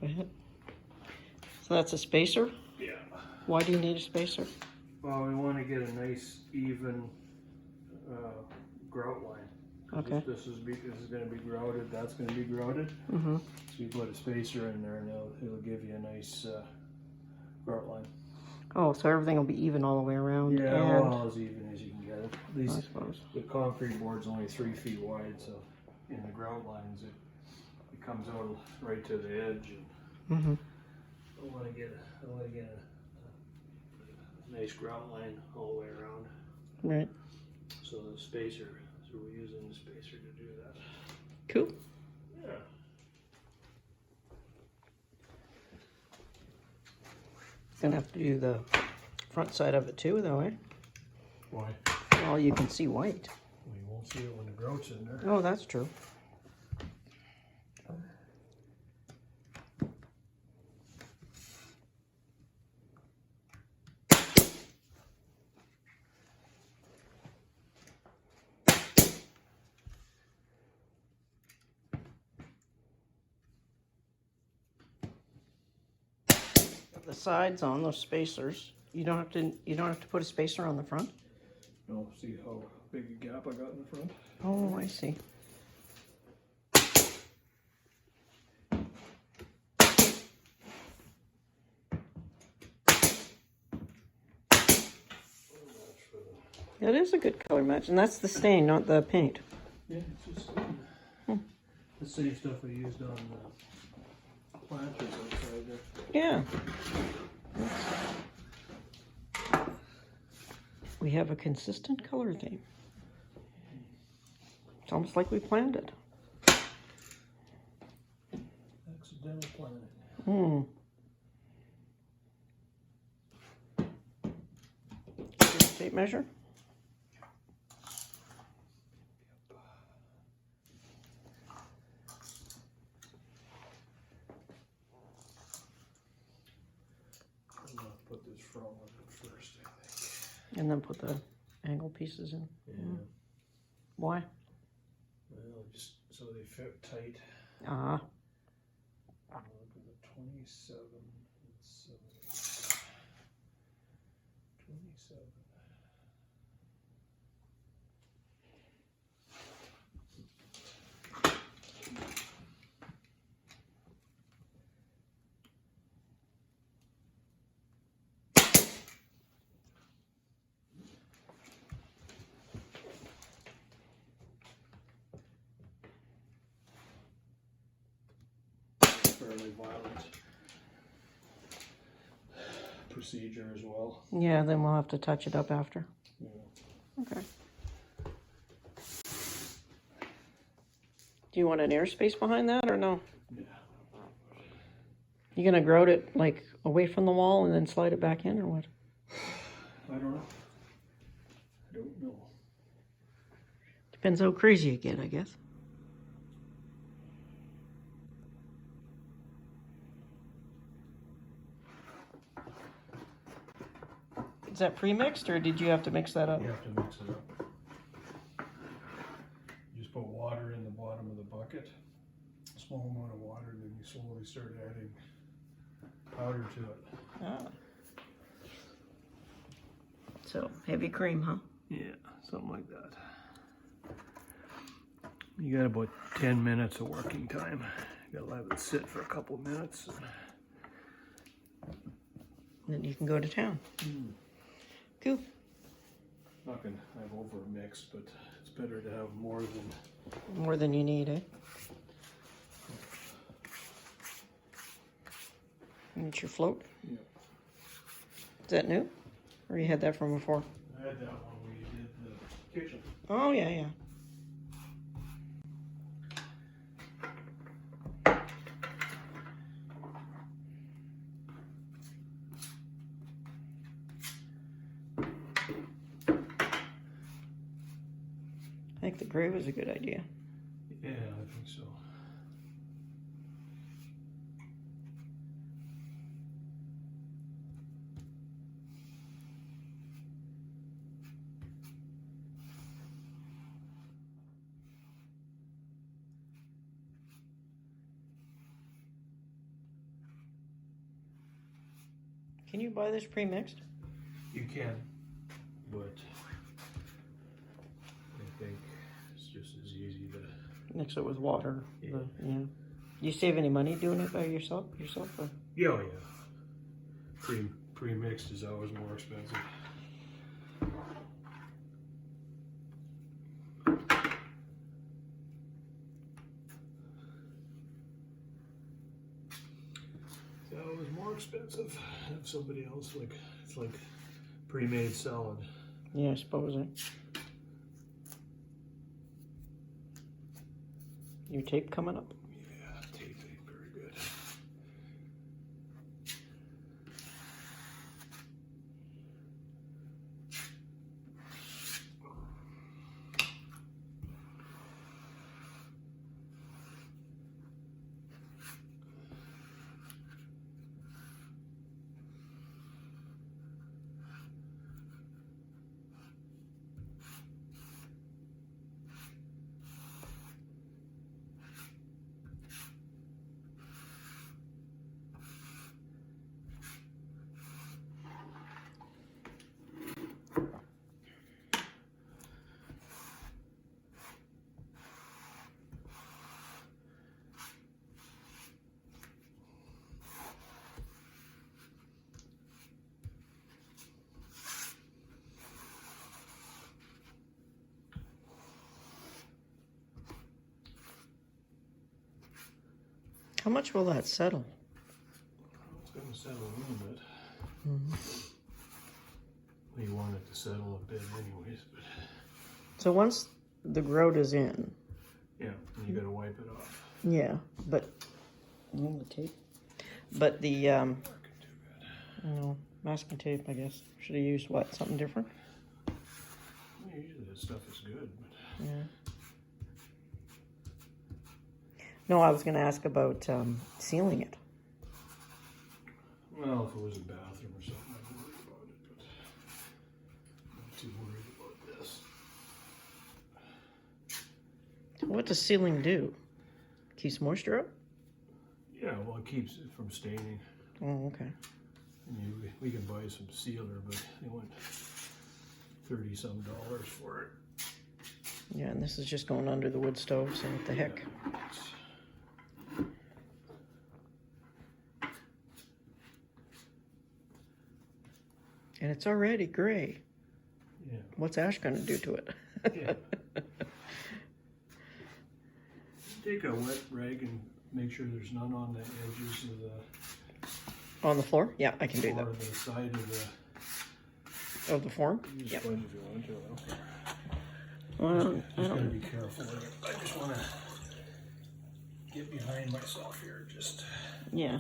Go ahead. So that's a spacer? Yeah. Why do you need a spacer? Well, we want to get a nice, even grout line. Okay. This is going to be grouted, that's going to be grouted. Mm-hmm. So you put a spacer in there and it'll give you a nice grout line. Oh, so everything will be even all the way around? Yeah, and... well, as even as you can get it. I suppose. The concrete board's only 3 feet wide, so in the grout lines it comes out right to the edge. And mm-hmm. I want to get a nice grout line all the way around. Right. So the spacer, so we're using the spacer to do that. Cool. Yeah. Gonna have to do the front side of it too, though, eh? Why? Well, you can see white. Well, you won't see it when the grout's in there. Oh, that's true. The sides on those spacers, you don't have to put a spacer on the front? No, see how big a gap I got in the front? Oh, I see. It is a good color match, and that's the stain, not the paint. Yeah, it's just the same stuff we used on the planters outside there. Yeah. We have a consistent color theme. It's almost like we planned it. Accidental planning. Hmm. Tape measure? I'm gonna put this front one in first, I think. And then put the angle pieces in. Yeah. Why? Well, just so they fit tight. Ah. Look at the 27 and 7. 27. Fairly violent procedure as well. Yeah, then we'll have to touch it up after. Yeah. Okay. Do you want an airspace behind that or no? Yeah. You gonna grout it like away from the wall and then slide it back in or what? I don't know. I don't know. Depends how crazy you get, I guess. Is that pre-mixed or did you have to mix that up? You have to mix it up. You just put water in the bottom of the bucket, a small amount of water, and then you slowly start adding powder to it. Ah. So, heavy cream, huh? Yeah, something like that. You got about 10 minutes of working time. You gotta let it sit for a couple of minutes. Then you can go to town. Cool. Not gonna have over mixed, but it's better to have more than you need, eh? And it's your float? Yeah. Is that new? Or you had that from before? I had that one where you did the kitchen. Oh, yeah, yeah. I think the gray was a good idea. Yeah, I think so. Can you buy this pre-mixed? You can, but I think it's just as easy to Mix it with water. Yeah. Yeah. You save any money doing it by yourself? Or? Yeah, oh yeah. Pre-mixed is always more expensive. It's always more expensive if somebody else it's like pre-made salad. Yeah, I suppose. Your tape coming up? Yeah, tape ain't very good. How much will that settle? It's going to settle a little bit. Mm-hmm. We want it to settle a bit anyways, but So once the grout is in, yeah, you got to wipe it off. yeah, but the tape. But the Working too good. no, masking tape. I guess should have used what? Something different? Well, usually that stuff is good, but Yeah. No, I was going to ask about sealing it. well, if it was a bathroom or something, I'd worry about it, but I'm not too worried about this. What does sealing do? Keeps moisture out? Yeah, well, it keeps it from staining. Oh, okay. We can buy some sealer, but they want $30-some for it. Yeah, and this is just going under the wood stove, so what the heck. Yeah, And it's already gray. yeah. What's ash going to do to it? Yeah. Take a wet rag and make sure there's none on the edges of the On the floor? Yeah, I can do or that. the side of the. Of the form? Use Yeah. sponge if you want to. Well, Just gotta be careful with it. I just want to get behind myself here. Just yeah.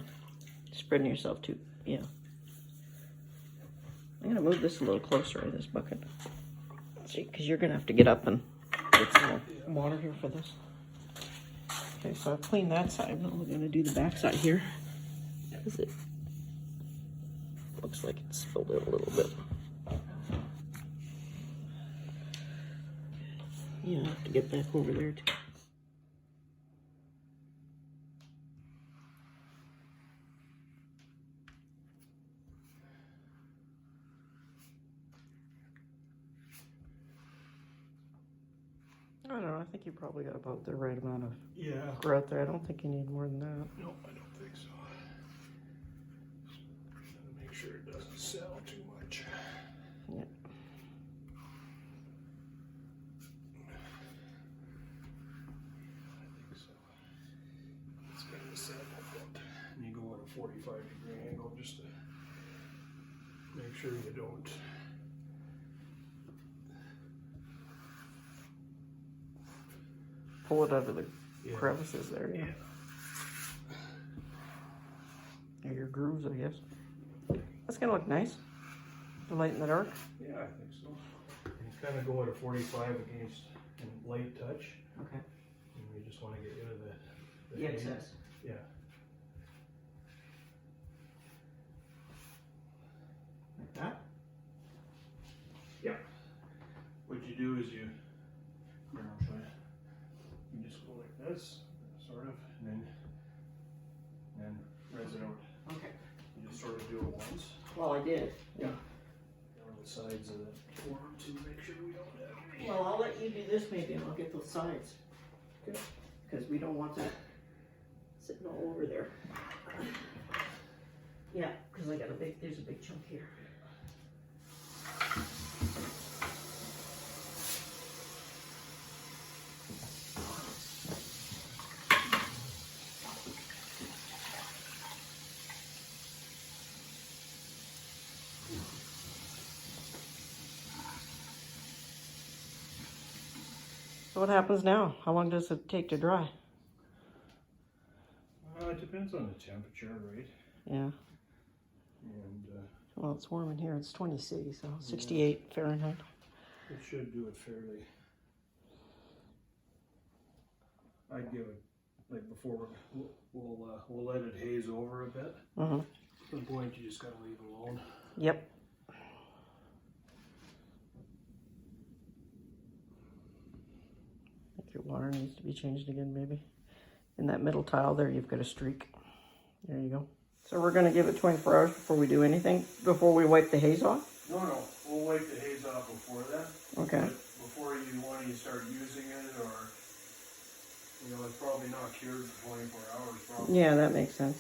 Spreading yourself too. Yeah. I'm going to move this a little closer, this bucket. See, because you're going to have to get up and get some more water here for this. Okay, so I've cleaned that side. Now we're going to do the back side here. Because it looks like it's spilled out a little bit. Yeah, I have to get back over there too. I don't know, I think you probably got about the right amount of yeah. grout there. I don't think you need more than that. No, I don't think so. Gotta make sure it doesn't sell too much. Yeah. I think so. It's gonna settle a bit. And you go at a 45-degree angle just to make sure you don't. Pull it out of the Yeah. crevices there, yeah. Or your grooves, I guess. That's gonna look nice. The light in the dark. Yeah, I think so. And kind of go at a 45 against a light touch. Okay. And we just want to get rid of the The excess. Yeah. Like that? Yeah. What you do is here, I'll show you. You just go like this, sort of, and then rinse it out. Okay. You just sort of do it once. Well, I did. Yeah. On the sides of the form to make sure we don't have any. Well, I'll let you do this maybe, and I'll get those sides. Okay. Because we don't want that sitting all over there. Yeah, because I got there's a big chunk here. So what happens now? How long does it take to dry? It depends on the temperature, right? Yeah. And Well, it's warm in here. It's 20 C, so 68 Fahrenheit. it should do it fairly. I'd give it, like before, we'll let it haze over a bit. Mm-hmm. At some point, you just gotta leave it alone. Yep. I think your water needs to be changed again, maybe. In that middle tile there, you've got a streak. There you go. So we're going to give it 24 hours before we do anything, before we wipe the haze off? No, we'll wipe the haze off before that. Okay. But before you want to start using it, or, you know, it's probably not cured for 24 hours, probably. Yeah, that makes sense.